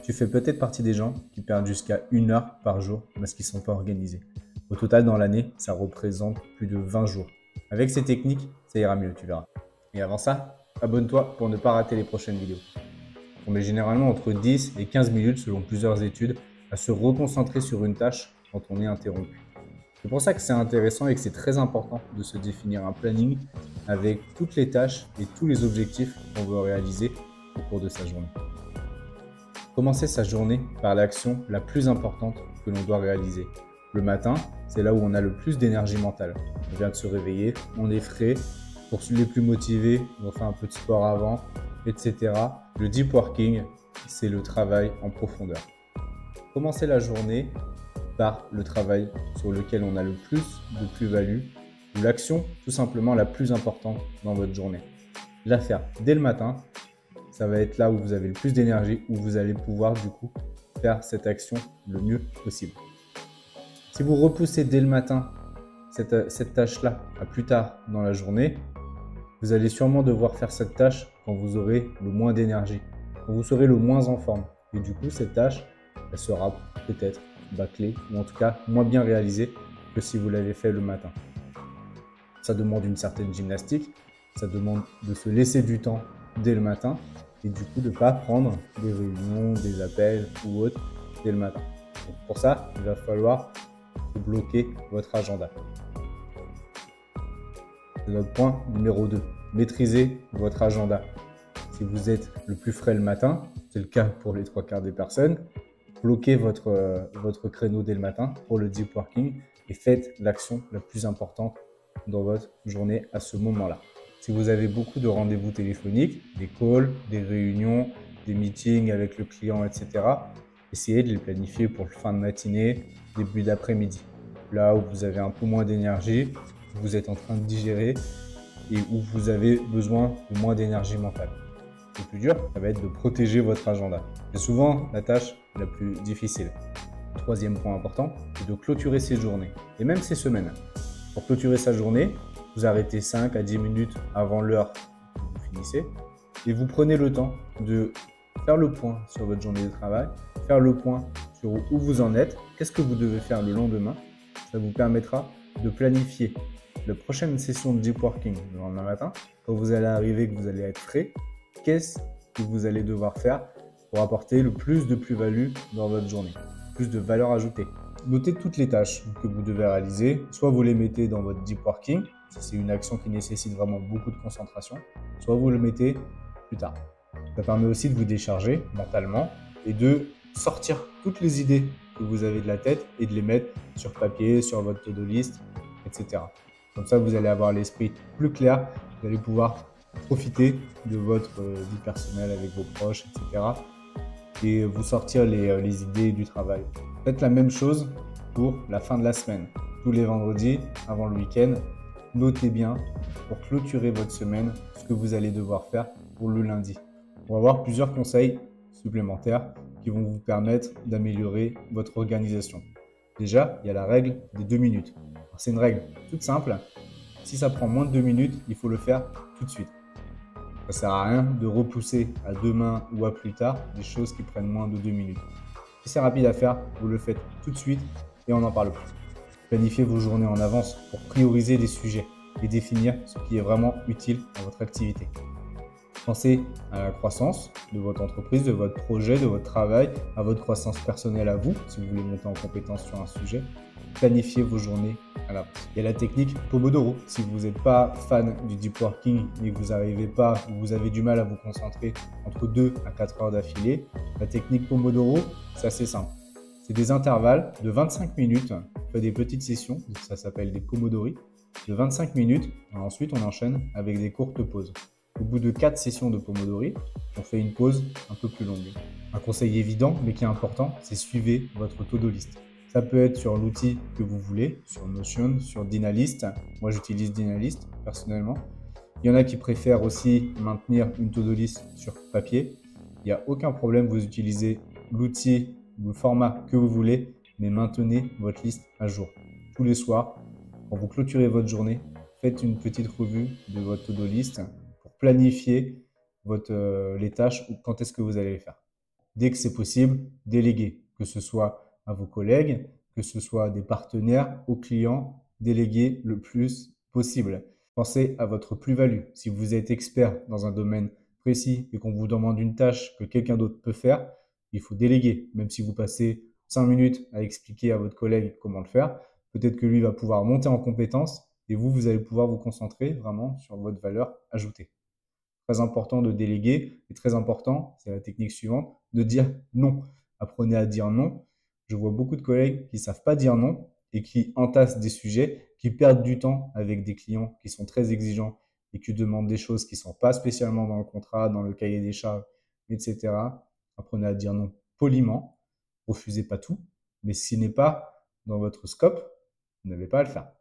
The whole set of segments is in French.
Tu fais peut-être partie des gens qui perdent jusqu'à 1 heure par jour parce qu'ils ne sont pas organisés. Au total, dans l'année, ça représente plus de 20 jours. Avec ces techniques, ça ira mieux, tu verras. Et avant ça, abonne-toi pour ne pas rater les prochaines vidéos. On met généralement entre 10 et 15 minutes, selon plusieurs études, à se reconcentrer sur une tâche quand on est interrompu. C'est pour ça que c'est intéressant et que c'est très important de se définir un planning avec toutes les tâches et tous les objectifs qu'on veut réaliser au cours de sa journée. Commencer sa journée par l'action la plus importante que l'on doit réaliser. Le matin, c'est là où on a le plus d'énergie mentale. On vient de se réveiller, on est frais. Pour les plus motivés, on fait un peu de sport avant, etc. Le deep working, c'est le travail en profondeur. Commencez la journée par le travail sur lequel on a le plus de plus-value ou l'action tout simplement la plus importante dans votre journée. La faire dès le matin, ça va être là où vous avez le plus d'énergie, où vous allez pouvoir du coup faire cette action le mieux possible. Si vous repoussez dès le matin cette tâche-là à plus tard dans la journée, vous allez sûrement devoir faire cette tâche quand vous aurez le moins d'énergie, quand vous serez le moins en forme. Et du coup, cette tâche, elle sera peut-être bâclée ou en tout cas moins bien réalisée que si vous l'avez fait le matin. Ça demande une certaine gymnastique, ça demande de se laisser du temps dès le matin et du coup de ne pas prendre des réunions, des appels ou autres dès le matin. Donc pour ça, il va falloir bloquer votre agenda. C'est notre point numéro 2. Maîtrisez votre agenda. Si vous êtes le plus frais le matin, c'est le cas pour les 3/4 des personnes, bloquez votre créneau dès le matin pour le deep working et faites l'action la plus importante dans votre journée à ce moment-là. Si vous avez beaucoup de rendez-vous téléphoniques, des calls, des réunions, des meetings avec le client, etc., essayez de les planifier pour le fin de matinée, début d'après-midi. Là où vous avez un peu moins d'énergie, vous êtes en train de digérer et où vous avez besoin de moins d'énergie mentale. Le plus dur, ça va être de protéger votre agenda. C'est souvent la tâche la plus difficile. Troisième point important, c'est de clôturer ses journées et même ses semaines. Pour clôturer sa journée, vous arrêtez 5 à 10 minutes avant l'heure que vous finissez et vous prenez le temps de faire le point sur votre journée de travail, faire le point sur où vous en êtes, qu'est-ce que vous devez faire le lendemain. Ça vous permettra de planifier la prochaine session de deep working le lendemain matin. Quand vous allez arriver, que vous allez être frais, qu'est-ce que vous allez devoir faire pour apporter le plus de plus-value dans votre journée, plus de valeur ajoutée. Notez toutes les tâches que vous devez réaliser. Soit vous les mettez dans votre deep working, si c'est une action qui nécessite vraiment beaucoup de concentration, soit vous le mettez plus tard. Ça permet aussi de vous décharger mentalement et de sortir toutes les idées que vous avez de la tête et de les mettre sur papier, sur votre to-do list, etc. Comme ça, vous allez avoir l'esprit plus clair, vous allez pouvoir profiter de votre vie personnelle avec vos proches, etc. et vous sortir les idées du travail. Faites la même chose pour la fin de la semaine. Tous les vendredis, avant le week-end, notez bien pour clôturer votre semaine ce que vous allez devoir faire pour le lundi. On va voir plusieurs conseils supplémentaires qui vont vous permettre d'améliorer votre organisation. Déjà, il y a la règle des 2 minutes. C'est une règle toute simple. Si ça prend moins de 2 minutes, il faut le faire tout de suite. Ça ne sert à rien de repousser à demain ou à plus tard des choses qui prennent moins de 2 minutes. Si c'est rapide à faire, vous le faites tout de suite et on n'en parle plus. Planifiez vos journées en avance pour prioriser les sujets et définir ce qui est vraiment utile à votre activité. Pensez à la croissance de votre entreprise, de votre projet, de votre travail, à votre croissance personnelle à vous, si vous voulez monter en compétence sur un sujet. Planifiez vos journées à l'avance. Il y a la technique Pomodoro. Si vous n'êtes pas fan du deep working et que vous n'arrivez pas ou vous avez du mal à vous concentrer entre 2 à 4 heures d'affilée, la technique Pomodoro, c'est assez simple. C'est des intervalles de 25 minutes. On fait des petites sessions, ça s'appelle des Pomodori, de 25 minutes. Et ensuite, on enchaîne avec des courtes pauses. Au bout de 4 sessions de Pomodori, on fait une pause un peu plus longue. Un conseil évident, mais qui est important, c'est suivez votre to-do list. Ça peut être sur l'outil que vous voulez, sur Notion, sur Dynalist. Moi, j'utilise Dynalist personnellement. Il y en a qui préfèrent aussi maintenir une to-do list sur papier. Il n'y a aucun problème, vous utilisez l'outil, le format que vous voulez, mais maintenez votre liste à jour. Tous les soirs, quand vous clôturez votre journée, faites une petite revue de votre to-do list pour planifier les tâches ou quand est-ce que vous allez les faire. dès que c'est possible, déléguer, que ce soit à vos collègues, que ce soit à des partenaires, aux clients, déléguer le plus possible. Pensez à votre plus-value. Si vous êtes expert dans un domaine précis et qu'on vous demande une tâche que quelqu'un d'autre peut faire, il faut déléguer. Même si vous passez 5 minutes à expliquer à votre collègue comment le faire, peut-être que lui va pouvoir monter en compétence et vous, vous allez pouvoir vous concentrer vraiment sur votre valeur ajoutée. Très important de déléguer et très important, c'est la technique suivante, de dire non. Apprenez à dire non. Je vois beaucoup de collègues qui ne savent pas dire non et qui entassent des sujets, qui perdent du temps avec des clients qui sont très exigeants et qui demandent des choses qui ne sont pas spécialement dans le contrat, dans le cahier des charges, etc. Apprenez à dire non poliment. Refusez pas tout. Mais s'il n'est pas dans votre scope, vous n'avez pas à le faire.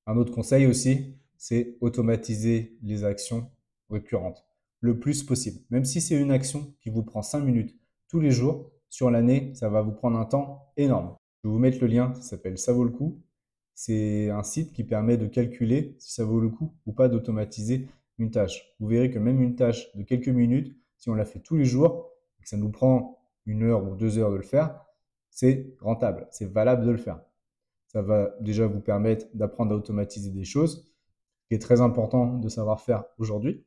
Un autre conseil aussi, c'est automatiser les actions récurrentes le plus possible. Même si c'est une action qui vous prend 5 minutes tous les jours, sur l'année, ça va vous prendre un temps énorme. Je vais vous mettre le lien, ça s'appelle Ça vaut le coup. C'est un site qui permet de calculer si ça vaut le coup ou pas d'automatiser une tâche. Vous verrez que même une tâche de quelques minutes, si on la fait tous les jours, et que ça nous prend 1 heure ou 2 heures de le faire, c'est rentable, c'est valable de le faire. Ça va déjà vous permettre d'apprendre à automatiser des choses, ce qui est très important de savoir faire aujourd'hui.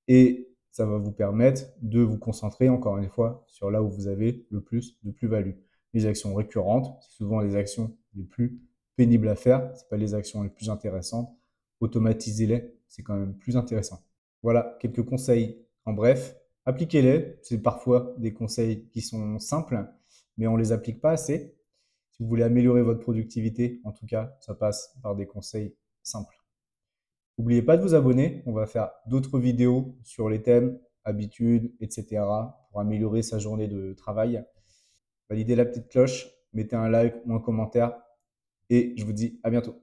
Et ça va vous permettre de vous concentrer, encore une fois, sur là où vous avez le plus de plus-value. Les actions récurrentes, c'est souvent les actions les plus pénibles à faire, ce pas les actions les plus intéressantes. Automatisez-les, c'est quand même plus intéressant. Voilà, quelques conseils en bref. Appliquez-les, c'est parfois des conseils qui sont simples, mais on ne les applique pas assez. Si vous voulez améliorer votre productivité, en tout cas, ça passe par des conseils simples. N'oubliez pas de vous abonner, on va faire d'autres vidéos sur les thèmes, habitudes, etc. pour améliorer sa journée de travail. Validez la petite cloche, mettez un like ou un commentaire et je vous dis à bientôt.